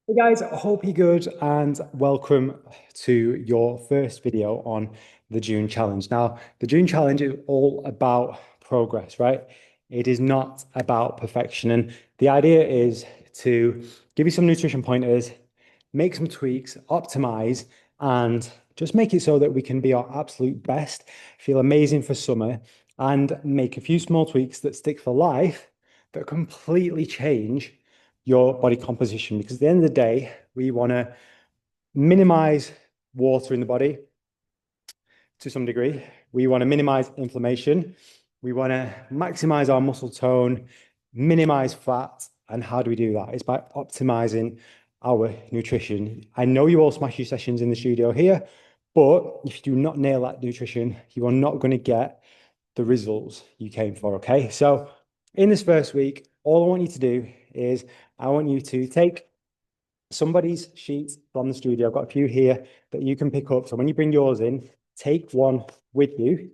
Hey guys, I hope you're good and welcome to your first video on the June challenge. Now, the June challenge is all about progress, right? It is not about perfection. And the idea is to give you some nutrition pointers, make some tweaks, optimize, and just make it so that we can be our absolute best, feel amazing for summer, and make a few small tweaks that stick for life that completely change your body composition. Because at the end of the day, we want to minimize water in the body to some degree. We want to minimize inflammation. We want to maximize our muscle tone, minimize fat. And how do we do that? It's by optimizing our nutrition. I know you all smash your sessions in the studio here, but if you do not nail that nutrition, you are not going to get the results you came for. Okay. So in this first week, all I want you to do is I want you to take somebody's sheet from the studio. I've got a few here that you can pick up. So when you bring yours in, take one with you,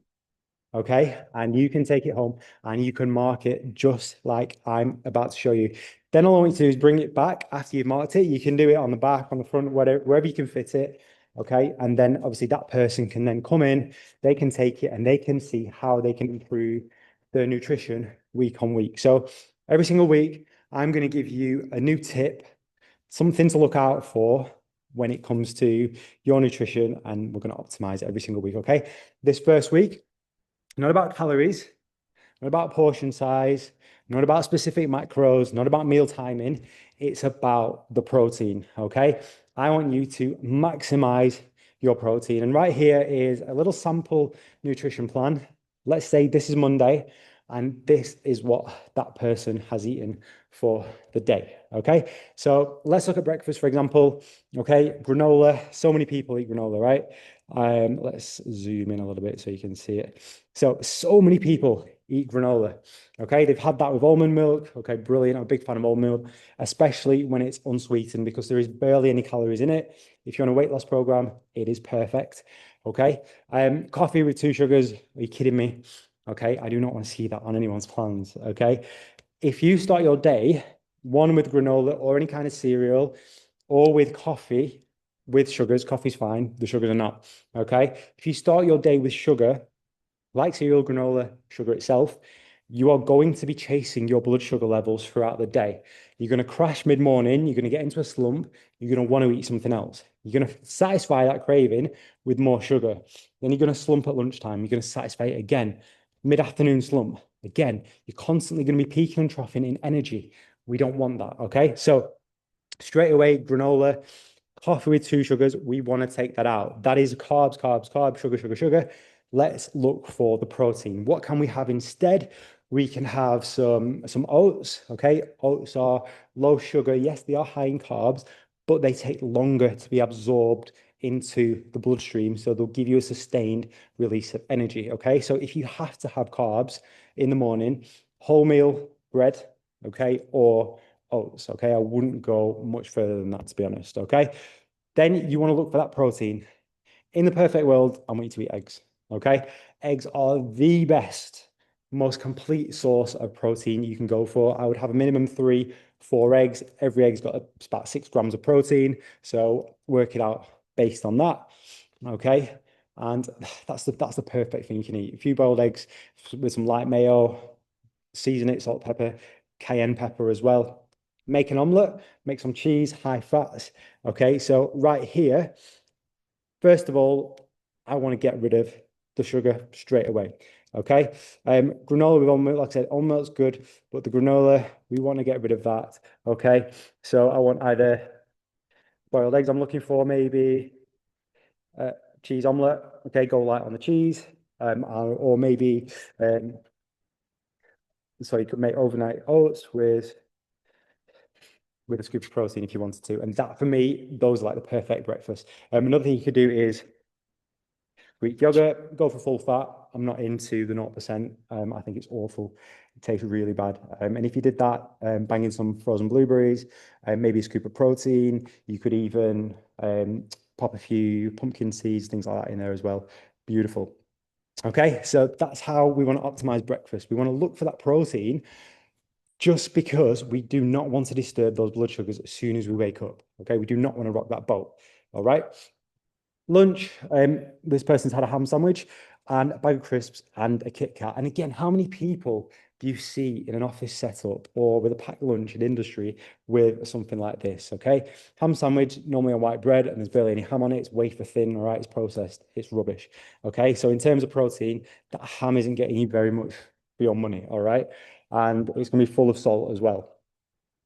okay? And you can take it home and you can mark it just like I'm about to show you. Then all I want you to do is bring it back after you've marked it. You can do it on the back, on the front, whatever, wherever you can fit it, okay? And then obviously that person can then come in, they can take it and they can see how they can improve their nutrition week on week. So every single week, I'm going to give you a new tip, something to look out for when it comes to your nutrition, and we're going to optimize it every single week, okay? This first week, not about calories, not about portion size, not about specific macros, not about meal timing. It's about the protein, okay? I want you to maximize your protein. And right here is a little sample nutrition plan. Let's say this is Monday, and this is what that person has eaten for the day, okay? So let's look at breakfast, for example, okay? Granola, so many people eat granola, right? Let's zoom in a little bit so you can see it. So many people eat granola. Okay, they've had that with almond milk. Okay, brilliant. I'm a big fan of almond milk, especially when it's unsweetened because there is barely any calories in it. If you're on a weight loss program, it is perfect. Okay, coffee with two sugars. Are you kidding me? Okay, I do not want to see that on anyone's plans. Okay, if you start your day one with granola or any kind of cereal or with coffee with sugars, coffee's fine, the sugars are not. Okay, if you start your day with sugar, like cereal, granola, sugar itself, you are going to be chasing your blood sugar levels throughout the day. You're going to crash mid-morning, you're going to get into a slump, you're going to want to eat something else. You're going to satisfy that craving with more sugar. Then you're going to slump at lunchtime, you're going to satisfy it again. Mid-afternoon slump, again, you're constantly going to be peaking and troughing in energy. We don't want that, okay? So straight away, granola, coffee with two sugars, we want to take that out. That is carbs, carbs, carbs, sugar, sugar, sugar. Let's look for the protein. What can we have instead? We can have some oats, okay? Oats are low sugar. Yes, they are high in carbs, but they take longer to be absorbed into the bloodstream. So they'll give you a sustained release of energy, okay? So if you have to have carbs in the morning, wholemeal bread, okay, or oats, okay? I wouldn't go much further than that, to be honest, okay? Then you want to look for that protein. In the perfect world, I want you to eat eggs, okay? Eggs are the best, most complete source of protein you can go for. I would have a minimum three, four eggs. Every egg's got about 6 grams of protein. So work it out based on that, okay? And that's the perfect thing you can eat. A few boiled eggs with some light mayo, season it, salt, pepper, cayenne pepper as well. Make an omelette, make some cheese, high fats. Okay, so right here, first of all, I want to get rid of the sugar straight away. Okay, granola with almond milk, like I said, almond milk's good, but the granola, we want to get rid of that. Okay, so I want either boiled eggs, I'm looking for maybe uh, cheese omelette. Okay, go light on the cheese, or maybe so you could make overnight oats with a scoop of protein if you wanted to. And that for me, those are like the perfect breakfast. Another thing you could do is Greek yogurt, go for full fat. I'm not into the 0%. I think it's awful. It tastes really bad. And if you did that, bang in some frozen blueberries, maybe a scoop of protein. You could even pop a few pumpkin seeds, things like that in there as well. Beautiful. Okay, so that's how we want to optimize breakfast. We want to look for that protein just because we do not want to disturb those blood sugars as soon as we wake up. Okay, we do not want to rock that boat. All right. Lunch, this person's had a ham sandwich and a bag of crisps and a Kit Kat. And again, how many people do you see in an office setup or with a packed lunch in industry with something like this? Okay, ham sandwich, normally on white bread, and there's barely any ham on it. It's wafer thin, all right, it's processed, it's rubbish. Okay, so in terms of protein, that ham isn't getting you very much for your money, all right, and it's going to be full of salt as well.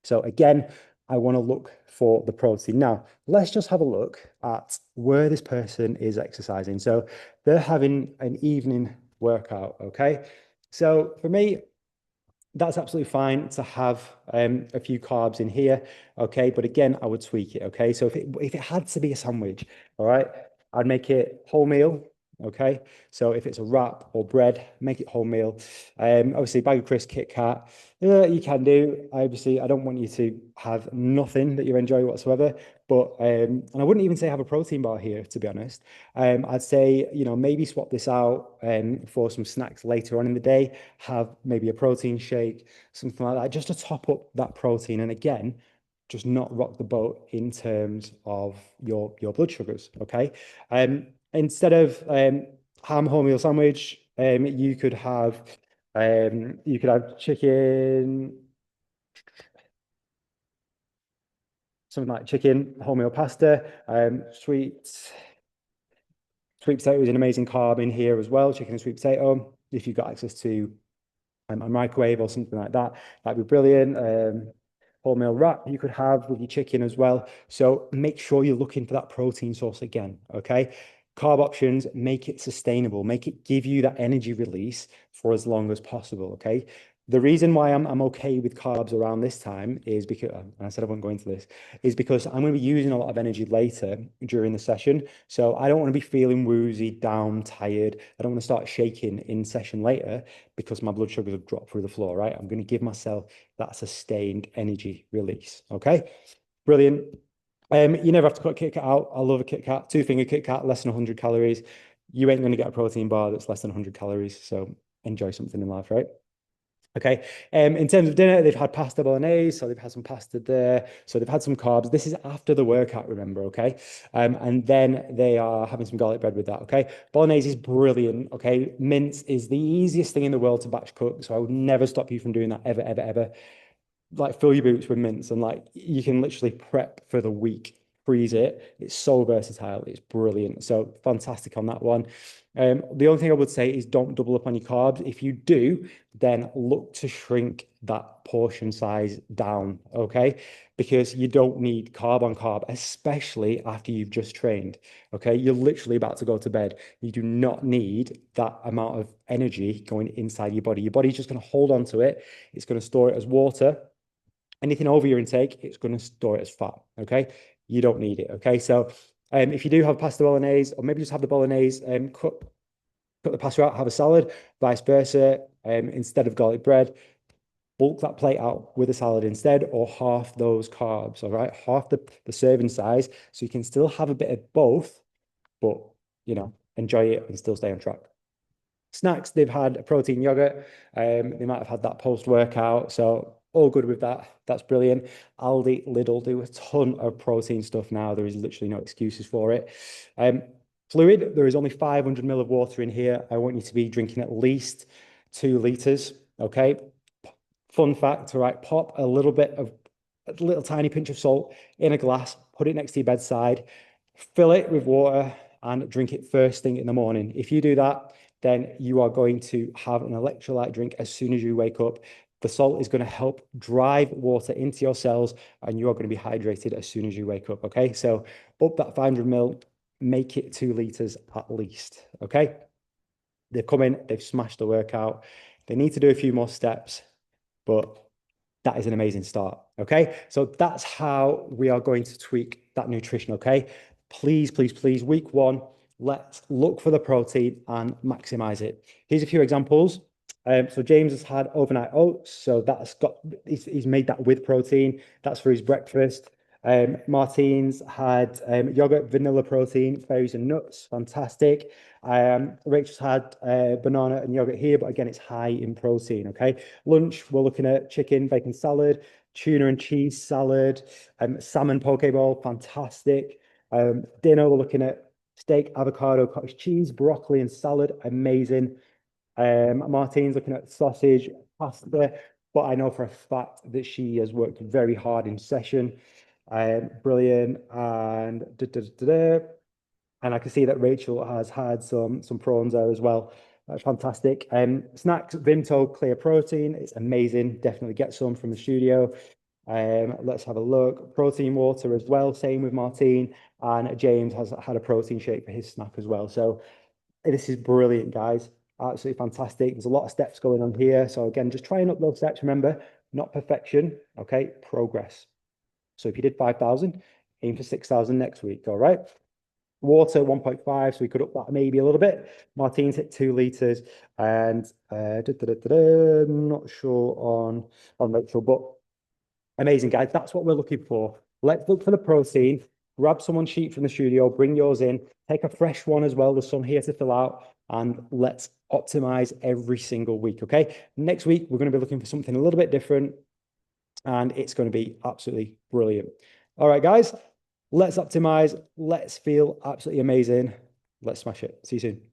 So again, I want to look for the protein. Now, let's just have a look at where this person is exercising. So they're having an evening workout, okay? So for me, that's absolutely fine to have a few carbs in here, okay? But again, I would tweak it, okay? So if it had to be a sandwich, all right, I'd make it wholemeal, okay? So if it's a wrap or bread, make it wholemeal. Obviously, bag of crisps, Kit Kat, you can do. Obviously, I don't want you to have nothing that you enjoy whatsoever. But and I wouldn't even say have a protein bar here, to be honest. I'd say, maybe swap this out for some snacks later on in the day. Have maybe a protein shake, something like that, just to top up that protein. And again, just not rock the boat in terms of your blood sugars. Okay. Instead of ham wholemeal sandwich, you could have chicken, something like chicken, wholemeal pasta, sweet potato is an amazing carb in here as well, chicken and sweet potato. If you've got access to a microwave or something like that, that'd be brilliant. Wholemeal wrap you could have with your chicken as well. So make sure you're looking for that protein source again, okay? Carb options, make it sustainable, make it give you that energy release for as long as possible, okay? The reason why I'm okay with carbs around this time is because, and I said I won't go into this, is because I'm going to be using a lot of energy later during the session. So I don't want to be feeling woozy, down, tired. I don't want to start shaking in session later because my blood sugars have dropped through the floor, right? I'm going to give myself that sustained energy release. Okay, brilliant. You never have to cut Kit Kat out. I love a Kit Kat, two-finger Kit Kat, less than 100 calories. You ain't going to get a protein bar that's less than 100 calories. So enjoy something in life, right? Okay. In terms of dinner, they've had pasta bolognese, so they've had some pasta there. So they've had some carbs. This is after the workout, remember, okay? And then they are having some garlic bread with that, okay? Bolognese is brilliant, okay? Mince is the easiest thing in the world to batch cook, so I would never stop you from doing that ever, ever, ever. Like fill your boots with mince and like you can literally prep for the week, freeze it. It's so versatile. It's brilliant. So fantastic on that one. The only thing I would say is don't double up on your carbs. If you do, then look to shrink that portion size down, okay? Because you don't need carb on carb, especially after you've just trained, okay? You're literally about to go to bed. You do not need that amount of energy going inside your body. Your body's just going to hold on to it. It's going to store it as water. Anything over your intake, it's going to store it as fat, okay? You don't need it, okay? So if you do have pasta bolognese, or maybe just have the bolognese, cut the pasta out, have a salad, vice versa. Instead of garlic bread, bulk that plate out with a salad instead, or half those carbs, all right? Half the serving size, so you can still have a bit of both, but, enjoy it and still stay on track. Snacks, they've had a protein yogurt. They might have had that post-workout. So all good with that. That's brilliant. Aldi, Lidl do a ton of protein stuff now. There is literally no excuses for it. Fluid, there is only 500 ml of water in here. I want you to be drinking at least 2 liters. Okay. Fun fact, all right, pop a little tiny pinch of salt in a glass, put it next to your bedside, fill it with water and drink it first thing in the morning. If you do that, then you are going to have an electrolyte drink as soon as you wake up. The salt is going to help drive water into your cells and you are going to be hydrated as soon as you wake up. Okay. So up that 500 ml, make it 2 liters at least. Okay. They've come in, they've smashed the workout. They need to do a few more steps, but that is an amazing start. Okay. So that's how we are going to tweak that nutrition. Okay. Please, please, please, week 1, let's look for the protein and maximize it. Here's a few examples. So James has had overnight oats. So he's made that with protein. That's for his breakfast. Martine's had yogurt, vanilla protein, berries and nuts. Fantastic. Rachel's had banana and yogurt here, but again, it's high in protein, okay? Lunch, we're looking at chicken, bacon salad, tuna and cheese salad, salmon poke bowl, fantastic. Dinner, we're looking at steak, avocado, cottage cheese, broccoli and salad, amazing. Martine's looking at sausage, pasta, but I know for a fact that she has worked very hard in session. Brilliant. And and I can see that Rachel has had some prawns there as well. That's fantastic. Snacks, Vimto Clear Protein. It's amazing. Definitely get some from the studio. Let's have a look. Protein water as well. Same with Martine. And James has had a protein shake for his snack as well. So this is brilliant, guys. Absolutely fantastic. There's a lot of steps going on here. So again, just trying up those steps. Remember, not perfection. Okay, progress. So if you did 5,000, aim for 6,000 next week. All right. Water 1.5, so we could up that maybe a little bit. Martine's hit 2 liters, and not sure on Rachel, but amazing, guys. That's what we're looking for. Let's look for the protein. Grab someone's sheet from the studio, bring yours in, take a fresh one as well. There's some here to fill out, and let's optimize every single week. Okay. Next week, we're going to be looking for something a little bit different, and it's going to be absolutely brilliant. All right, guys. Let's optimize. Let's feel absolutely amazing. Let's smash it. See you soon.